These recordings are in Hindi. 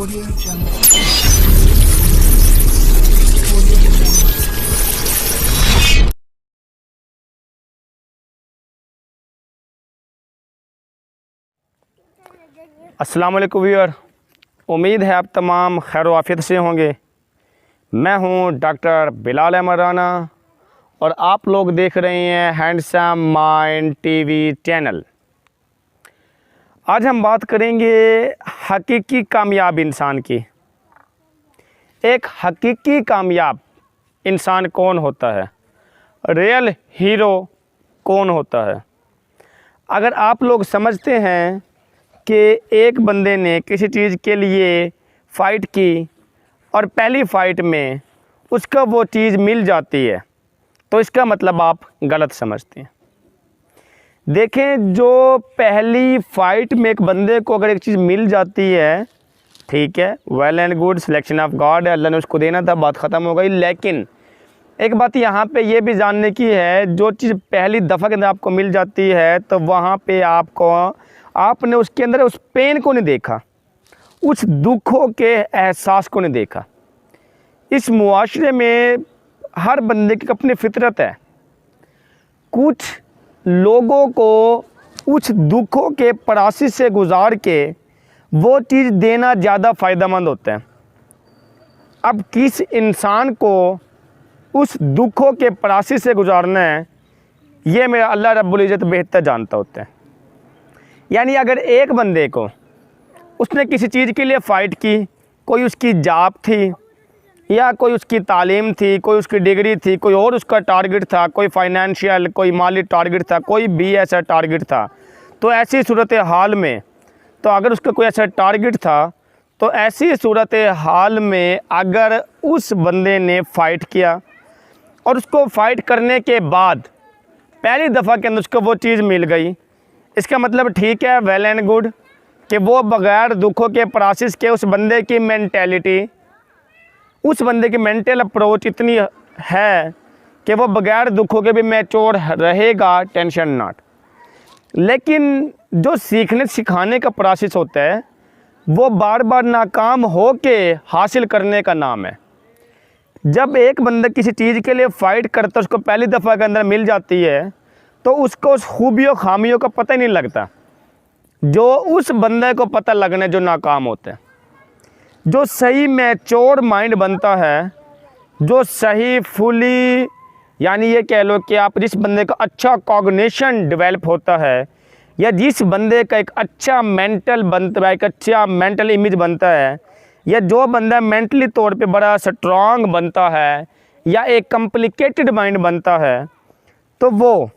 Audio Jungle. अस्सलाम वालेकुम व्यूअर, उम्मीद है आप तमाम खैर आफियत से होंगे। मैं हूं डॉक्टर बिलाल अहमद राना और आप लोग देख रहे हैं हैंडसम माइंड टीवी चैनल। आज हम बात करेंगे हकीकी कामयाब इंसान की। एक हकीकी कामयाब इंसान कौन होता है, रियल हीरो कौन होता है। अगर आप लोग समझते हैं कि एक बंदे ने किसी चीज़ के लिए फ़ाइट की और पहली फ़ाइट में उसका वो चीज़ मिल जाती है, तो इसका मतलब आप गलत समझते हैं। देखें, जो पहली फ़ाइट में एक बंदे को अगर एक चीज़ मिल जाती है, ठीक है, well and good, selection of God है, अल्लाह ने उसको देना था, बात ख़त्म हो गई। लेकिन एक बात यहाँ पे ये भी जानने की है, जो चीज़ पहली दफ़ा के अंदर आपको मिल जाती है तो वहाँ पे आपने उसके अंदर उस पेन को नहीं देखा, उस दुखों के एहसास को नहीं देखा। इस मुआशरे में हर बंदे की अपनी फितरत है। कुछ लोगों को उस दुखों के प्रोसेस से गुजार के वो चीज़ देना ज़्यादा फ़ायदेमंद होता है। अब किस इंसान को उस दुखों के प्रोसेस से गुजारना है, ये मेरा अल्लाह रब्बुल इज़्ज़त बेहतर जानता होता है। यानी अगर एक बंदे को उसने किसी चीज़ के लिए फ़ाइट की, कोई उसकी जॉब थी या कोई उसकी तालीम थी, कोई उसकी डिग्री थी, कोई और उसका टारगेट था, कोई फाइनेंशियल, कोई माली टारगेट था, कोई भी ऐसा टारगेट था, तो ऐसी सूरत हाल में, तो अगर उसका कोई ऐसा टारगेट था, तो ऐसी सूरत हाल में अगर उस बंदे ने फ़ाइट किया और उसको फ़ाइट करने के बाद पहली दफ़ा के अंदर उसको वो चीज़ मिल गई, इसका मतलब ठीक है, वेल एंड गुड, कि वो बग़ैर दुखों के प्रोसेस के उस बंदे की मेंटेलिटी, उस बंदे की मेंटल अप्रोच इतनी है कि वो बग़ैर दुखों के भी मैच्योर रहेगा, टेंशन नॉट। लेकिन जो सीखने सिखाने का प्रोसेस होता है वो बार बार नाकाम हो के हासिल करने का नाम है। जब एक बंदा किसी चीज़ के लिए फ़ाइट करता है, उसको पहली दफ़ा के अंदर मिल जाती है, तो उसको उस खूबियों खामियों का पता ही नहीं लगता जो उस बंदे को पता लगने जो नाकाम होते हैं। जो सही मैच्योर माइंड बनता है, जो सही फुली, यानी ये कह लो कि आप जिस बंदे का अच्छा कॉग्निशन डेवलप होता है, या जिस बंदे का एक अच्छा मेंटल बनता है, एक अच्छा मेंटल इमेज बनता है, या जो बंदा मेंटली तौर पे बड़ा स्ट्रॉन्ग बनता है, या एक कॉम्प्लिकेटेड माइंड बनता है, तो वो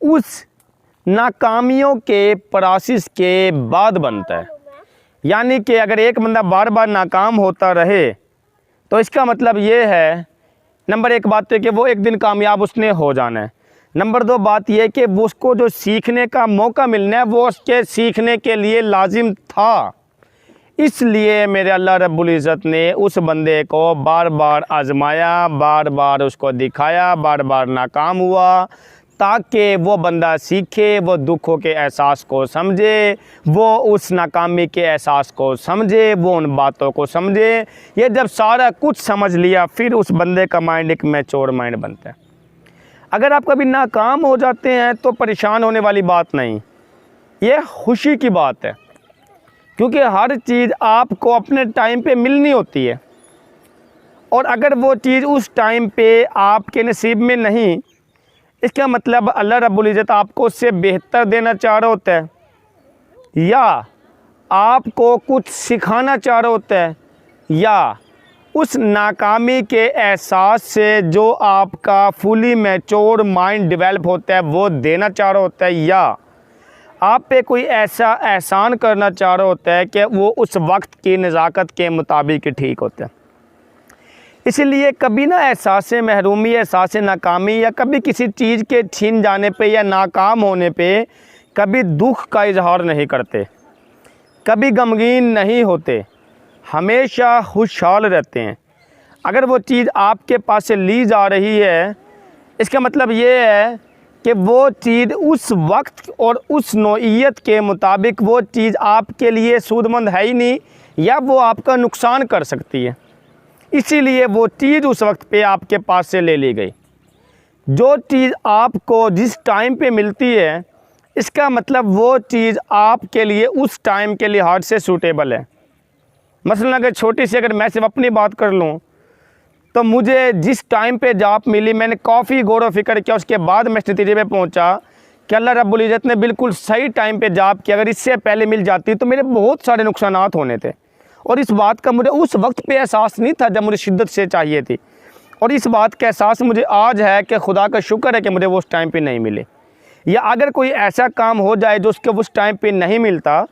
उस नाकामियों के प्रोसेस के बाद बनता है। यानी कि अगर एक बंदा बार बार नाकाम होता रहे, तो इसका मतलब ये है, नंबर एक बात तो है कि वो एक दिन कामयाब उसने हो जाना है। नंबर दो बात यह कि वो उसको जो सीखने का मौका मिलना है वो उसके सीखने के लिए लाजिम था। इसलिए मेरे अल्लाह रब्बुल इज़्ज़त ने उस बंदे को बार बार आजमाया, बार बार उसको दिखाया, बार बार नाकाम हुआ, ताकि वो बंदा सीखे, वो दुखों के एहसास को समझे, वो उस नाकामी के एहसास को समझे, वो उन बातों को समझे। ये जब सारा कुछ समझ लिया, फिर उस बंदे का माइंड एक मैच्योर माइंड बनता है। अगर आप कभी नाकाम हो जाते हैं तो परेशान होने वाली बात नहीं, ये खुशी की बात है, क्योंकि हर चीज़ आपको अपने टाइम पे मिलनी होती है, और अगर वो चीज़ उस टाइम पे आपके नसीब में नहीं, इसका मतलब अल्लाह रब्बुल इज़्ज़त आपको उससे बेहतर देना चाह रहा होता है, या आपको कुछ सिखाना चाह रहा होता है, या उस नाकामी के एहसास से जो आपका फुली मैच्योर माइंड डेवलप होता है वो देना चाह रहा होता है, या आप पे कोई ऐसा एहसान करना चाह रहा होता है कि वो उस वक्त की नज़ाकत के मुताबिक ठीक होता है। इसलिए कभी ना एहसास महरूमी, एहसास नाकामी, या कभी किसी चीज़ के छीन जाने पे या नाकाम होने पे कभी दुख का इजहार नहीं करते, कभी गमगीन नहीं होते, हमेशा खुशहाल रहते हैं। अगर वो चीज़ आपके पास से ली जा रही है, इसका मतलब ये है कि वो चीज़ उस वक्त और उस नौइयत के मुताबिक वो चीज़ आपके लिए सूदमंद है ही नहीं, या वो आपका नुकसान कर सकती है, इसीलिए वो चीज़ उस वक्त पे आपके पास से ले ली गई। जो चीज़ आपको जिस टाइम पे मिलती है, इसका मतलब वो चीज़ आपके लिए उस टाइम के लिहाज से सूटेबल है। मसलन अगर छोटी सी अगर मैं सिर्फ अपनी बात कर लूँ, तो मुझे जिस टाइम पे जॉब मिली, मैंने काफ़ी गौर व फिक्र किया, उसके बाद मैं इस नतीजे पे पहुँचा कि अल्लाह रब्बुल इज़्ज़त ने बिल्कुल सही टाइम पे जॉब किया। अगर इससे पहले मिल जाती तो मेरे बहुत सारे नुकसानात होने थे, और इस बात का मुझे उस वक्त पे एहसास नहीं था जब मुझे शिद्दत से चाहिए थी, और इस बात का एहसास मुझे आज है कि खुदा का शुक्र है कि मुझे वो उस टाइम पे नहीं मिले। या अगर कोई ऐसा काम हो जाए जो उसके उस टाइम पे नहीं मिलता,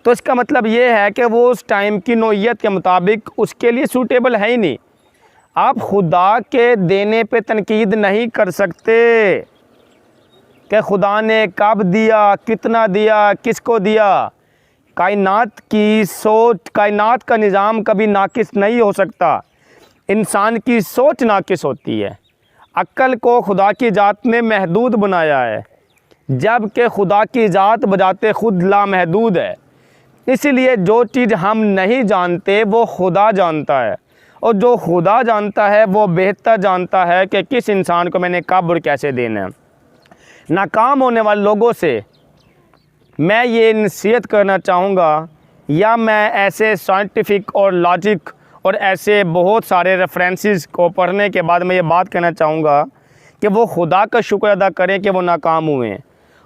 तो इसका मतलब ये है कि वो उस टाइम की नौइयत के मुताबिक उसके लिए सूटेबल है ही नहीं। आप खुदा के देने पे तनकीद नहीं कर सकते कि खुदा ने कब दिया, कितना दिया, किसको दिया। कायनात की सोच, कायनात का निज़ाम कभी नाकिस नहीं हो सकता, इंसान की सोच नाकिस होती है। अक्ल को खुदा की ज़ात ने महदूद बनाया है, जबकि खुदा की ज़ात बजाते खुद लामहदूद है। इसीलिए जो चीज़ हम नहीं जानते वो खुदा जानता है, और जो खुदा जानता है वो बेहतर जानता है कि किस इंसान को मैंने कब और कैसे देना है। नाकाम होने वाले लोगों से मैं ये नसीहत करना चाहूँगा, या मैं ऐसे साइंटिफिक और लॉजिक और ऐसे बहुत सारे रेफरेंसेस को पढ़ने के बाद मैं ये बात कहना चाहूँगा कि वो खुदा का शुक्र अदा करें कि वो नाकाम हुए हैं।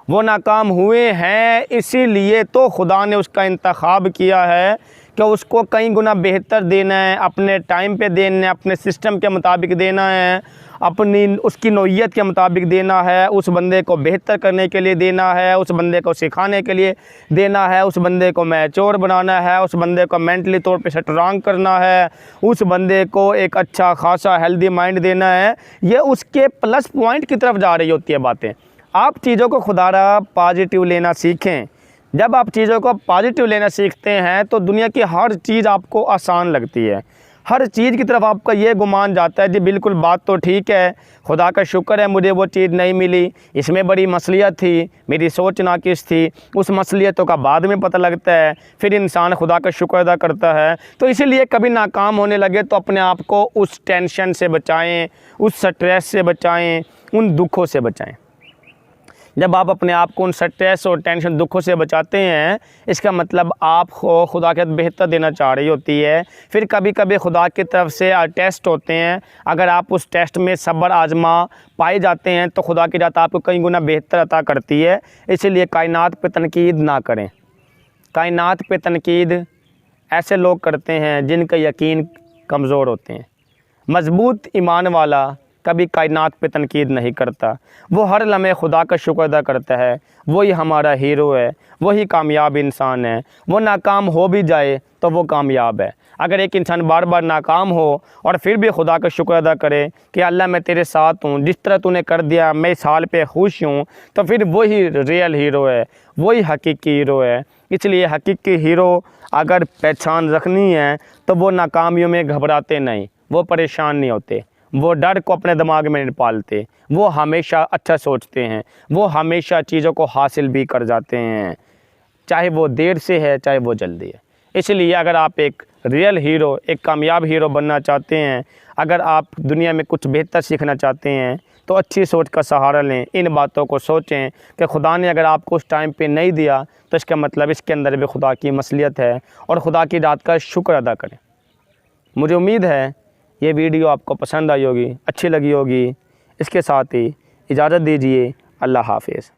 वो नाकाम हुए हैं इसीलिए तो खुदा ने उसका इंतखाब किया है कि उसको कई गुना बेहतर देना है, अपने टाइम पे देना है, अपने सिस्टम के मुताबिक देना है, अपनी उसकी नौइयत के मुताबिक देना है, उस बंदे को बेहतर करने के लिए देना है, उस बंदे को सिखाने के लिए देना है, उस बंदे को मैच्योर बनाना है, उस बंदे को मेंटली तौर पे स्ट्रांग करना है, उस बंदे को एक अच्छा खासा हेल्दी माइंड देना है। ये उसके प्लस पॉइंट की तरफ जा रही होती है बातें। आप चीज़ों को खुदारा पॉजिटिव लेना सीखें। जब आप चीज़ों को पॉजिटिव लेना सीखते हैं तो दुनिया की हर चीज़ आपको आसान लगती है। हर चीज़ की तरफ आपका ये गुमान जाता है जी बिल्कुल बात तो ठीक है, खुदा का शुक्र है मुझे वो चीज़ नहीं मिली, इसमें बड़ी मसलियत थी, मेरी सोच नाकिस थी। उस मसलियतों का बाद में पता लगता है, फिर इंसान खुदा का शुक्र अदा करता है। तो इसीलिए कभी नाकाम होने लगे तो अपने आप को उस टेंशन से बचाएँ, उस स्ट्रेस से बचाएँ, उन दुखों से बचाएँ। जब आप अपने आप को उन स्ट्रेस और टेंशन दुखों से बचाते हैं, इसका मतलब आप खुदा के बेहतर देना चाह रही होती है। फिर कभी कभी खुदा की तरफ से टेस्ट होते हैं, अगर आप उस टेस्ट में सब्र आजमा पाए जाते हैं तो खुदा की ज़ात आपको कई गुना बेहतर अता करती है। इसलिए कायनात पे तनकीद ना करें। कायनात पे तनकीद ऐसे लोग करते हैं जिनका यकीन कमज़ोर होते हैं। मज़बूत ईमान वाला कभी कायनात पे तनकीद नहीं करता, वो हर लम्हे खुदा का शुक्र अदा करता है। वही हमारा हीरो है, वही कामयाब इंसान है। वो नाकाम हो भी जाए तो वो कामयाब है। अगर एक इंसान बार बार नाकाम हो और फिर भी खुदा का शुक्र अदा करे कि अल्लाह मैं तेरे साथ हूँ, जिस तरह तूने कर दिया मैं इस हाल पे खुश हूँ, तो फिर वही रियल हीरो है, वही हकीकी हीरो है। इसलिए हकीकी हीरो अगर पहचान रखनी है तो वो नाकामियों में घबराते नहीं, वो परेशान नहीं होते, वो डर को अपने दिमाग में नहीं पालते, वो हमेशा अच्छा सोचते हैं, वो हमेशा चीज़ों को हासिल भी कर जाते हैं, चाहे वो देर से है चाहे वो जल्दी है। इसलिए अगर आप एक रियल हीरो, एक कामयाब हीरो बनना चाहते हैं, अगर आप दुनिया में कुछ बेहतर सीखना चाहते हैं, तो अच्छी सोच का सहारा लें। इन बातों को सोचें कि खुदा ने अगर आपको उस टाइम पे नहीं दिया तो इसका मतलब इसके अंदर भी खुदा की मसलियत है, और खुदा की ज़ात का शुक्र अदा करें। मुझे उम्मीद है ये वीडियो आपको पसंद आई होगी, अच्छी लगी होगी। इसके साथ ही इजाज़त दीजिए। अल्लाह हाफ़िज़।